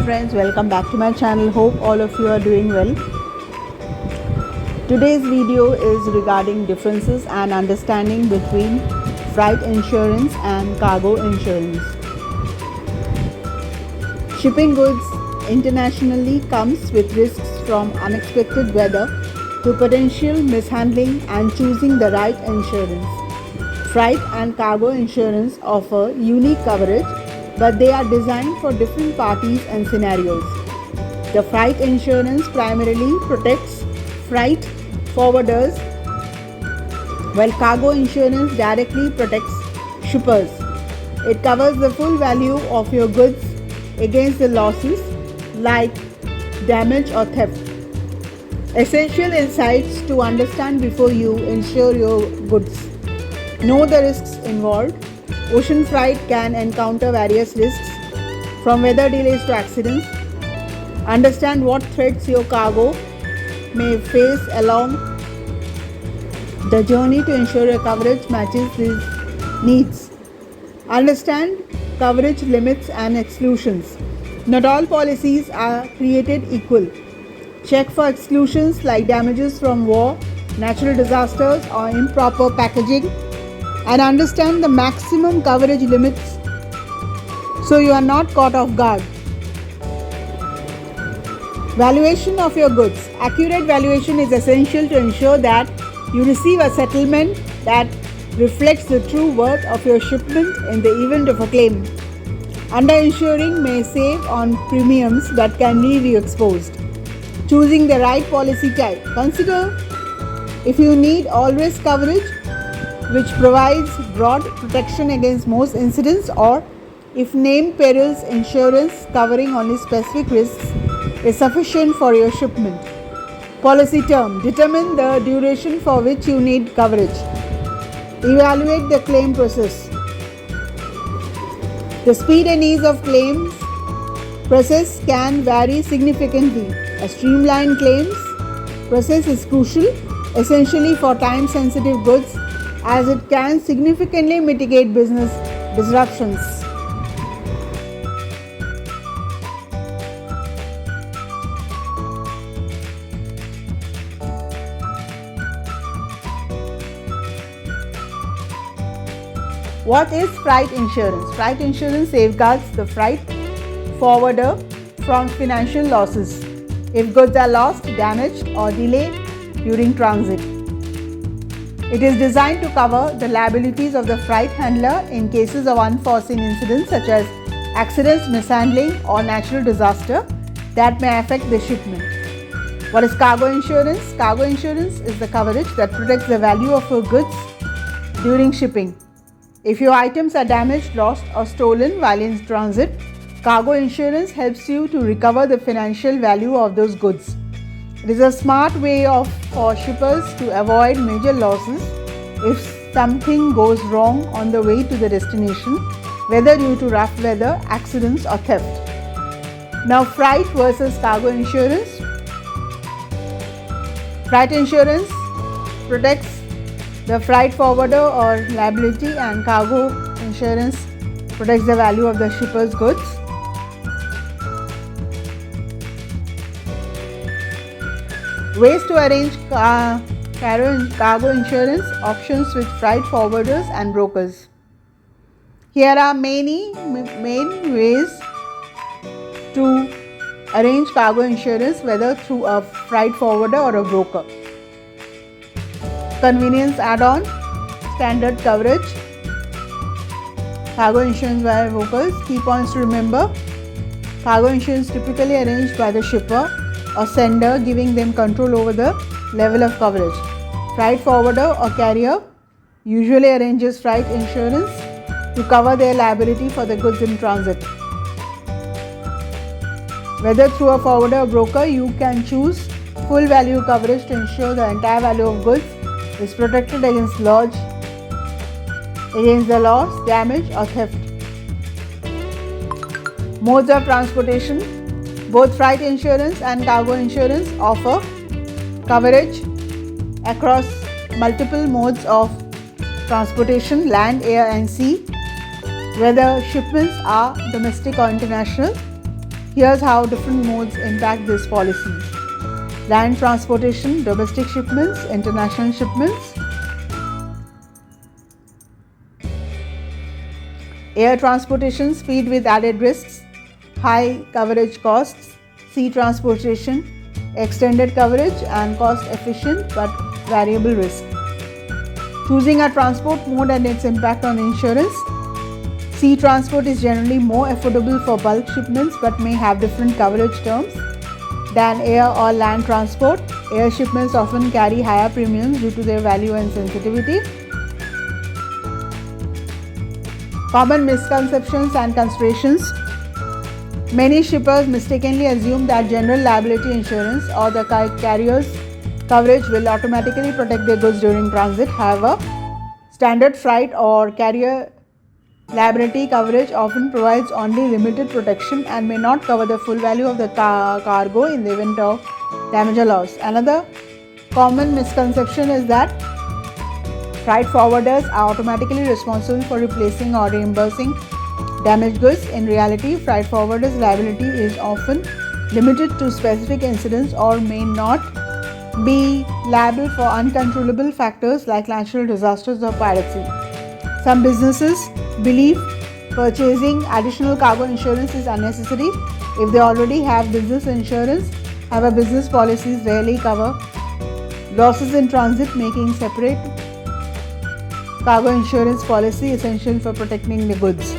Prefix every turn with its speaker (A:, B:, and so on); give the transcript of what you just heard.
A: friends, welcome back to my channel. Hope all of you are doing well. Today's video is regarding differences and understanding between freight insurance and cargo insurance. Shipping goods internationally comes with risks from unexpected weather to potential mishandling and choosing the right insurance. Freight and cargo insurance offer unique coverage, but they are designed for different parties and scenarios. The freight insurance primarily protects freight forwarders, while cargo insurance directly protects shippers. It covers the full value of your goods against the losses like damage or theft. Essential insights to understand before you insure your goods. Know the risks involved. Ocean freight can encounter various risks, from weather delays to accidents. Understand what threats your cargo may face along the journey to ensure your coverage matches these needs. Understand coverage limits and exclusions. Not all policies are created equal. Check for exclusions like damages from war, natural disasters, or improper packaging, and understand the maximum coverage limits so you are not caught off guard. Valuation of your goods. Accurate valuation is essential to ensure that you receive a settlement that reflects the true worth of your shipment in the event of a claim. Underinsuring may save on premiums but can leave you exposed. Choosing the right policy type. Consider if you need all-risk coverage, which provides broad protection against most incidents, or if named perils insurance covering only specific risks is sufficient for your shipment. Policy term. Determine the duration for which you need coverage. Evaluate the claim process. The speed and ease of claims process can vary significantly. A streamlined claims process is crucial, essentially for time-sensitive goods, as it can significantly mitigate business disruptions. What is freight insurance? Freight insurance safeguards the freight forwarder from financial losses if goods are lost, damaged, or delayed during transit. It is designed to cover the liabilities of the freight handler in cases of unforeseen incidents such as accidents, mishandling, or natural disaster that may affect the shipment. What is cargo insurance? Cargo insurance is the coverage that protects the value of your goods during shipping. If your items are damaged, lost, or stolen while in transit, cargo insurance helps you to recover the financial value of those goods. It is a smart way for shippers to avoid major losses if something goes wrong on the way to the destination, whether due to rough weather, accidents, or theft. Now, freight versus cargo insurance. Freight insurance protects the freight forwarder or liability, and cargo insurance protects the value of the shipper's goods. Ways to arrange cargo insurance options with freight forwarders and brokers. Here are many main ways to arrange cargo insurance, whether through a freight forwarder or a broker. Convenience add-on, standard coverage, cargo insurance via brokers. Key points to remember: cargo insurance typically arranged by the shipper or sender, giving them control over the level of coverage. Freight forwarder or carrier usually arranges freight insurance to cover their liability for the goods in transit. Whether through a forwarder or broker, you can choose full value coverage to ensure the entire value of goods is protected against the loss, damage, or theft. Modes of transportation. Both freight insurance and cargo insurance offer coverage across multiple modes of transportation: land, air, and sea. Whether shipments are domestic or international. Here's how different modes impact these policies. Land transportation, domestic shipments, international shipments. Air transportation, speed with added risks, high coverage costs. Sea transportation, extended coverage and cost efficient but variable risk. Choosing a transport mode and its impact on insurance. Sea transport is generally more affordable for bulk shipments but may have different coverage terms than air or land transport. Air shipments often carry higher premiums due to their value and sensitivity. Common misconceptions and considerations. Many shippers mistakenly assume that general liability insurance or the carrier's coverage will automatically protect their goods during transit. However, standard freight or carrier liability coverage often provides only limited protection and may not cover the full value of the cargo in the event of damage or loss. Another common misconception is that freight forwarders are automatically responsible for replacing or reimbursing damaged goods. In reality, freight forwarders' liability is often limited to specific incidents or may not be liable for uncontrollable factors like natural disasters or piracy. Some businesses believe purchasing additional cargo insurance is unnecessary if they already have business insurance. However, business policies rarely cover losses in transit, making separate cargo insurance policy essential for protecting the goods.